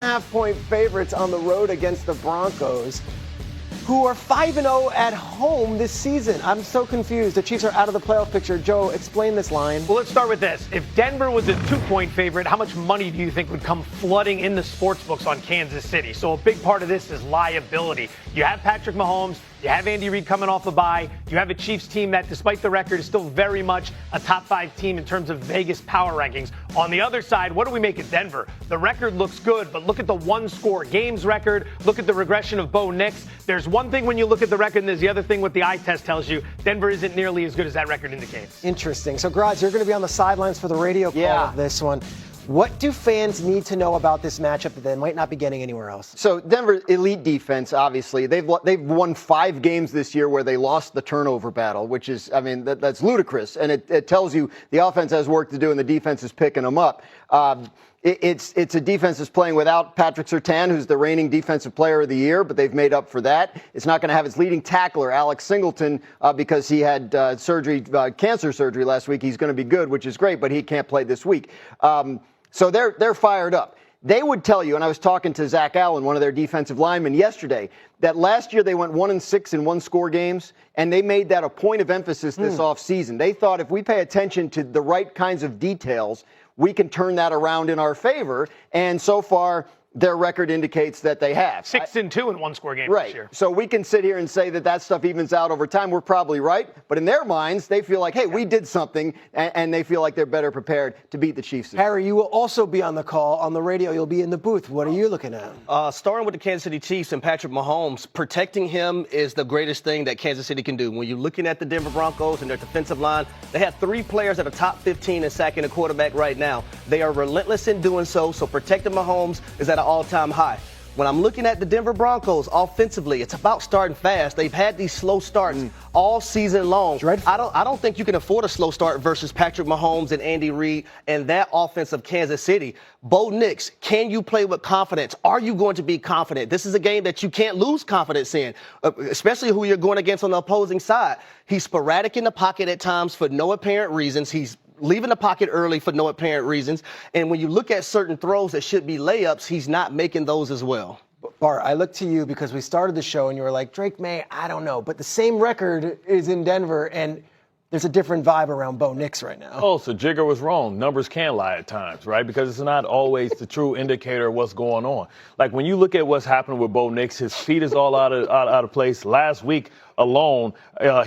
2.5-point favorites on the road against the Broncos, who are 5-0 at home this season. I'm so confused. The Chiefs are out of the playoff picture. Joe, explain this line. Well, let's start with this. If Denver was a 2-point favorite, how much money do you think would come flooding in the sports books on Kansas City? So a big part of this is liability. You have Patrick Mahomes. You have Andy Reid coming off a bye. You have a Chiefs team that, despite the record, is still very much a top 5 team in terms of Vegas power rankings. On the other side, what do we make of Denver? The record looks good, but look at the one-score games record. Look at the regression of Bo Nix. There's one thing when you look at the record, and there's the other thing what the eye test tells you. Denver isn't nearly as good as that record indicates. Interesting. So, Graz, you're going to be on the sidelines for the radio call of this one. What do fans need to know about this matchup that they might not be getting anywhere else? So Denver, elite defense, obviously. They've won 5 games this year where they lost the turnover battle, which is, I mean, that's ludicrous. And it tells you the offense has work to do and the defense is picking them up. It's a defense that's playing without Patrick Surtain, who's the reigning defensive player of the year, but they've made up for that. It's not going to have its leading tackler, Alex Singleton, because he had cancer surgery last week. He's going to be good, which is great, but he can't play this week. So they're fired up. They would tell you, and I was talking to Zach Allen, one of their defensive linemen yesterday, that last year they went 1-6 in one-score games, and they made that a point of emphasis this offseason. They thought if we pay attention to the right kinds of details, we can turn that around in our favor. And so far, their record indicates that they have. 6-2 in one-score games right. this year. So we can sit here and say that stuff evens out over time. We're probably right. But in their minds, they feel like, hey, we did something, and they feel like they're better prepared to beat the Chiefs. Harry, you will also be on the call. On the radio, you'll be in the booth. What are you looking at? Starting with the Kansas City Chiefs and Patrick Mahomes, protecting him is the greatest thing that Kansas City can do. When you're looking at the Denver Broncos and their defensive line, they have 3 players that are top 15 in sacking a quarterback right now. They are relentless in doing so protecting Mahomes is at an all-time high. When I'm looking at the Denver Broncos offensively, it's about starting fast. They've had these slow starts all season long. I don't think you can afford a slow start versus Patrick Mahomes and Andy Reid and that offense of Kansas City. Bo Nix, can you play with confidence? Are you going to be confident? This is a game that you can't lose confidence in, especially who you're going against on the opposing side. He's sporadic in the pocket at times for no apparent reasons. He's leaving the pocket early for no apparent reasons. And when you look at certain throws that should be layups, he's not making those as well. Bart, I look to you because we started the show and you were like, Drake May, I don't know. But the same record is in Denver, and there's a different vibe around Bo Nix right now. Oh, so Jigger was wrong. Numbers can lie at times, right? Because it's not always the true indicator of what's going on. Like when you look at what's happening with Bo Nix, his feet is all out of place. Last week alone,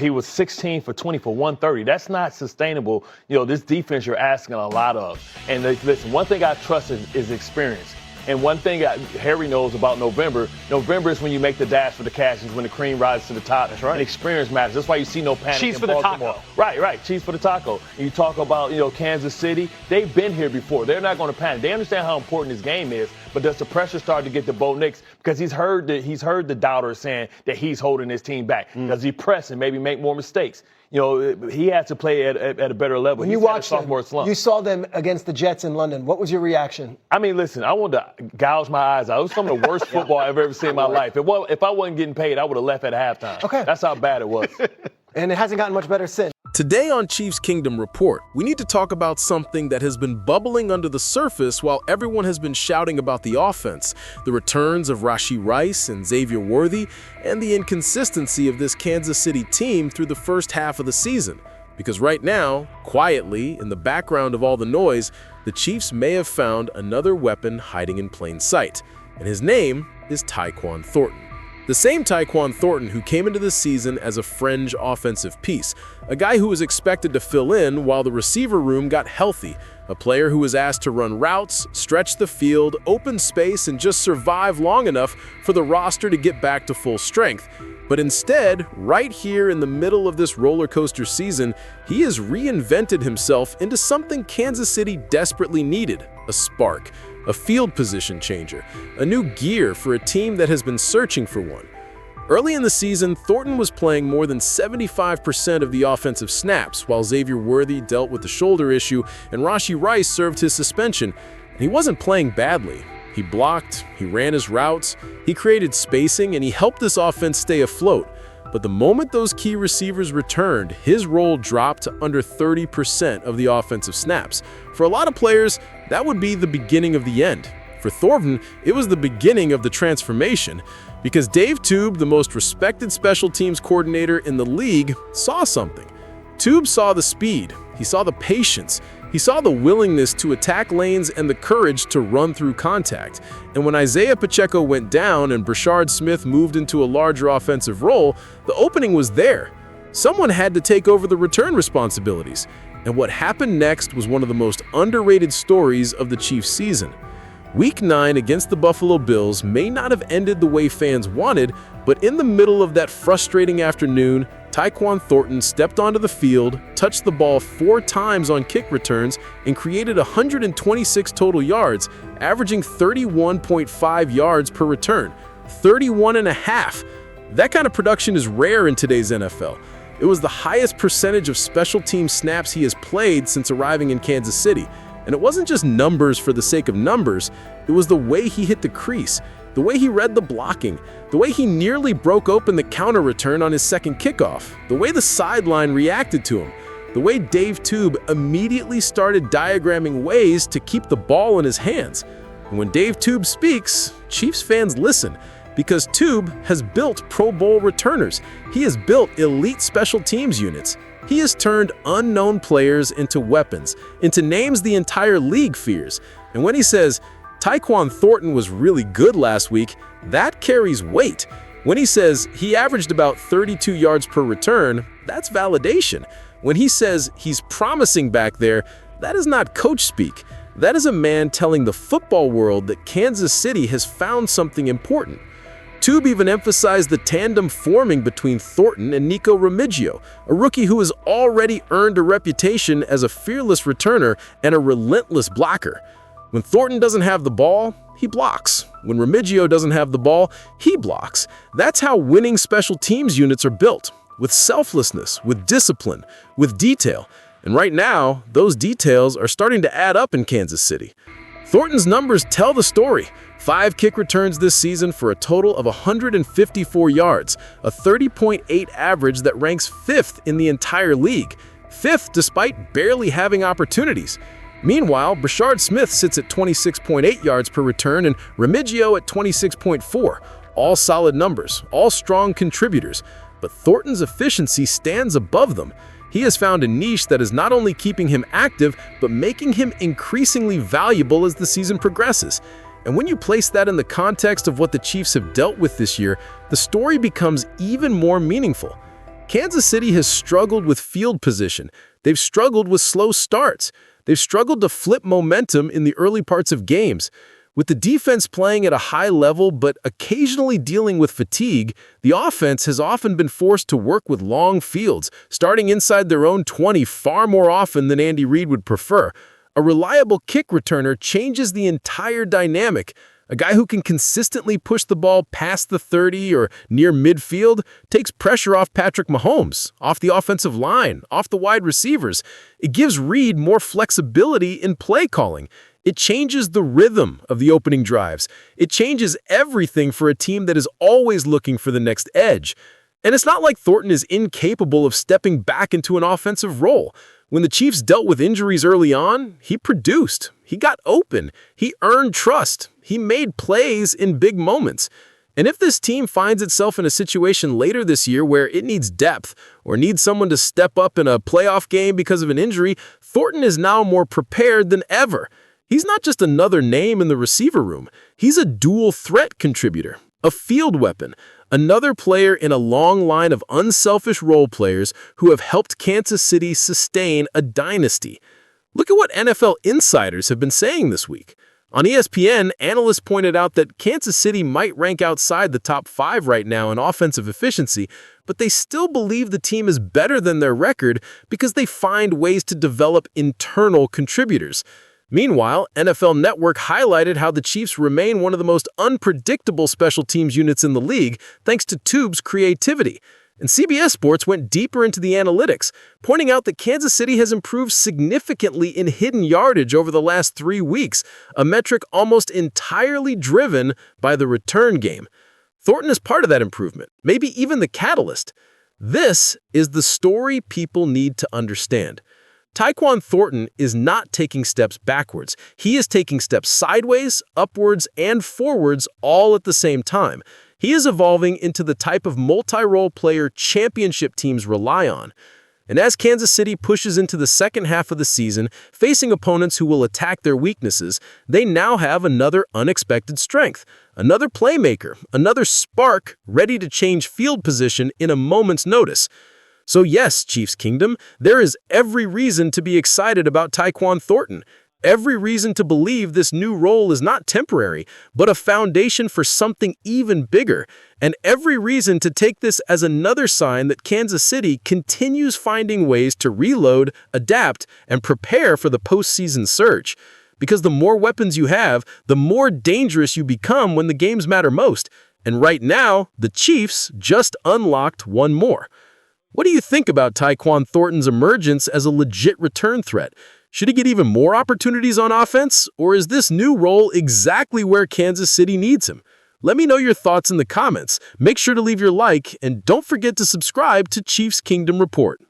he was 16 for 20 for 130. That's not sustainable. You know, this defense you're asking a lot of. And listen, one thing I trust is experience. And one thing Harry knows about November is when you make the dash for the cash, is when the cream rises to the top. That's right. And experience matters. That's why you see no panic Cheese in for the Baltimore. taco. Right. Cheese for the taco. And you talk about, Kansas City. They've been here before. They're not going to panic. They understand how important this game is. But does the pressure start to get to Bo Nix? Because he's heard the doubters saying that he's holding his team back. Does he press and maybe make more mistakes? He had to play at a better level. When you watched them, you saw them against the Jets in London. What was your reaction? I mean, listen, I wanted to gouge my eyes out. It was some of the worst football I've ever seen in my life. If I wasn't getting paid, I would have left at halftime. Okay. That's how bad it was. And it hasn't gotten much better since. Today on Chiefs Kingdom Report, we need to talk about something that has been bubbling under the surface while everyone has been shouting about the offense, the returns of Rashee Rice and Xavier Worthy, and the inconsistency of this Kansas City team through the first half of the season. Because right now, quietly, in the background of all the noise, the Chiefs may have found another weapon hiding in plain sight, and his name is Taekwon Thornton. The same Taekwon Thornton who came into the season as a fringe offensive piece, a guy who was expected to fill in while the receiver room got healthy, a player who was asked to run routes, stretch the field, open space, and just survive long enough for the roster to get back to full strength. But instead, right here in the middle of this roller coaster season, he has reinvented himself into something Kansas City desperately needed: a spark, a field position changer, a new gear for a team that has been searching for one. Early in the season, Thornton was playing more than 75% of the offensive snaps, while Xavier Worthy dealt with the shoulder issue and Rashee Rice served his suspension. And he wasn't playing badly. He blocked, he ran his routes, he created spacing, and he helped this offense stay afloat. But the moment those key receivers returned, his role dropped to under 30% of the offensive snaps. For a lot of players, that would be the beginning of the end. For Thornton, it was the beginning of the transformation because Dave Tube, the most respected special teams coordinator in the league, saw something. Tube saw the speed, he saw the patience, he saw the willingness to attack lanes and the courage to run through contact. And when Isaiah Pacheco went down and Brashard Smith moved into a larger offensive role, the opening was there. Someone had to take over the return responsibilities. And what happened next was one of the most underrated stories of the Chiefs' season. Week 9 against the Buffalo Bills may not have ended the way fans wanted, but in the middle of that frustrating afternoon, Taekwon Thornton stepped onto the field, touched the ball 4 times on kick returns, and created 126 total yards, averaging 31.5 yards per return. 31.5. That kind of production is rare in today's NFL. It was the highest percentage of special team snaps he has played since arriving in Kansas City. And it wasn't just numbers for the sake of numbers, it was the way he hit the crease, the way he read the blocking, the way he nearly broke open the counter return on his second kickoff, the way the sideline reacted to him, the way Dave Tube immediately started diagramming ways to keep the ball in his hands. And when Dave Tube speaks, Chiefs fans listen, because Tube has built Pro Bowl returners. He has built elite special teams units. He has turned unknown players into weapons, into names the entire league fears. And when he says, Taekwon Thornton was really good last week, that carries weight. When he says he averaged about 32 yards per return, that's validation. When he says he's promising back there, that is not coach speak. That is a man telling the football world that Kansas City has found something important. Tube even emphasized the tandem forming between Thornton and Nico Remigio, a rookie who has already earned a reputation as a fearless returner and a relentless blocker. When Thornton doesn't have the ball, he blocks. When Remigio doesn't have the ball, he blocks. That's how winning special teams units are built, with selflessness, with discipline, with detail. And right now, those details are starting to add up in Kansas City. Thornton's numbers tell the story. 5 kick returns this season for a total of 154 yards, a 30.8 average that ranks 5th in the entire league. 5th despite barely having opportunities. Meanwhile, Brashard Smith sits at 26.8 yards per return and Remigio at 26.4. All solid numbers, all strong contributors. But Thornton's efficiency stands above them. He has found a niche that is not only keeping him active, but making him increasingly valuable as the season progresses. And when you place that in the context of what the Chiefs have dealt with this year, the story becomes even more meaningful. Kansas City has struggled with field position. They've struggled with slow starts. They've struggled to flip momentum in the early parts of games. With the defense playing at a high level but occasionally dealing with fatigue, the offense has often been forced to work with long fields, starting inside their own 20 far more often than Andy Reid would prefer. A reliable kick returner changes the entire dynamic. A guy who can consistently push the ball past the 30 or near midfield takes pressure off Patrick Mahomes, off the offensive line, off the wide receivers. It gives Reid more flexibility in play calling. It changes the rhythm of the opening drives. It changes everything for a team that is always looking for the next edge. And it's not like Thornton is incapable of stepping back into an offensive role. When the Chiefs dealt with injuries early on, he produced. He got open. He earned trust. He made plays in big moments. And if this team finds itself in a situation later this year where it needs depth or needs someone to step up in a playoff game because of an injury, Thornton is now more prepared than ever. He's not just another name in the receiver room. He's a dual threat contributor, a field weapon, another player in a long line of unselfish role players who have helped Kansas City sustain a dynasty. Look at what NFL insiders have been saying this week. On ESPN, analysts pointed out that Kansas City might rank outside the top 5 right now in offensive efficiency, but they still believe the team is better than their record because they find ways to develop internal contributors. Meanwhile, NFL Network highlighted how the Chiefs remain one of the most unpredictable special teams units in the league thanks to Tube's creativity. And CBS Sports went deeper into the analytics, pointing out that Kansas City has improved significantly in hidden yardage over the last 3 weeks, a metric almost entirely driven by the return game. Thornton is part of that improvement, maybe even the catalyst. This is the story people need to understand. Taekwon Thornton is not taking steps backwards. He is taking steps sideways, upwards, and forwards all at the same time. He is evolving into the type of multi-role player championship teams rely on. And as Kansas City pushes into the second half of the season, facing opponents who will attack their weaknesses, they now have another unexpected strength, another playmaker, another spark ready to change field position in a moment's notice. So yes, Chiefs Kingdom, there is every reason to be excited about Taekwon Thornton. Every reason to believe this new role is not temporary, but a foundation for something even bigger. And every reason to take this as another sign that Kansas City continues finding ways to reload, adapt, and prepare for the postseason surge. Because the more weapons you have, the more dangerous you become when the games matter most. And right now, the Chiefs just unlocked one more. What do you think about Taekwon Thornton's emergence as a legit return threat? Should he get even more opportunities on offense, or is this new role exactly where Kansas City needs him? Let me know your thoughts in the comments. Make sure to leave your like, and don't forget to subscribe to Chiefs Kingdom Report.